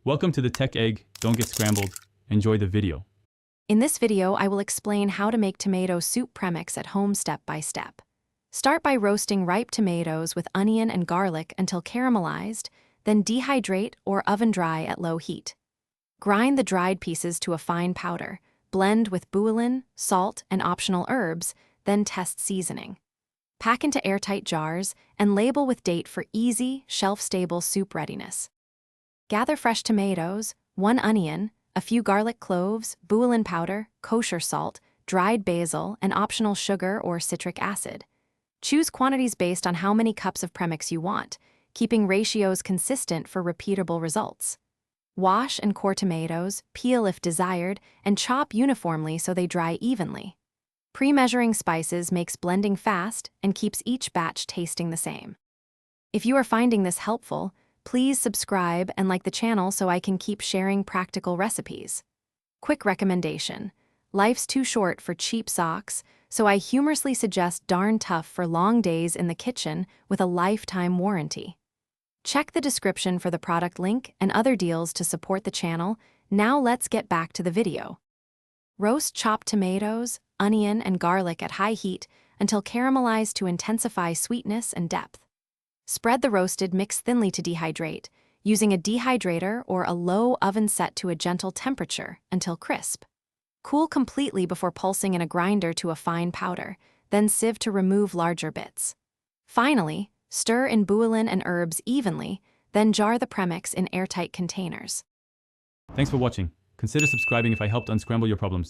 Welcome to the Tech Egg. Don't get scrambled. Enjoy the video. In this video, I will explain how to make tomato soup premix at home step by step. Start by roasting ripe tomatoes with onion and garlic until caramelized, then dehydrate or oven dry at low heat. Grind the dried pieces to a fine powder, blend with bouillon, salt, and optional herbs, then test seasoning. Pack into airtight jars and label with date for easy, shelf-stable soup readiness. Gather fresh tomatoes, 1 onion, a few garlic cloves, bouillon powder, kosher salt, dried basil, and optional sugar or citric acid. Choose quantities based on how many cups of premix you want, keeping ratios consistent for repeatable results. Wash and core tomatoes, peel if desired, and chop uniformly so they dry evenly. Pre-measuring spices makes blending fast and keeps each batch tasting the same. If you are finding this helpful, please subscribe and like the channel so I can keep sharing practical recipes. Quick recommendation: life's too short for cheap socks, so I humorously suggest darn tough for long days in the kitchen with a lifetime warranty. Check the description for the product link and other deals to support the channel. Now let's get back to the video. Roast chopped tomatoes, onion, and garlic at high heat until caramelized to intensify sweetness and depth. Spread the roasted mix thinly to dehydrate, using a dehydrator or a low oven set to a gentle temperature until crisp. Cool completely before pulsing in a grinder to a fine powder, then sieve to remove larger bits. Finally, stir in bouillon and herbs evenly, then jar the premix in airtight containers. Thanks for watching. Consider subscribing if I helped unscramble your problems.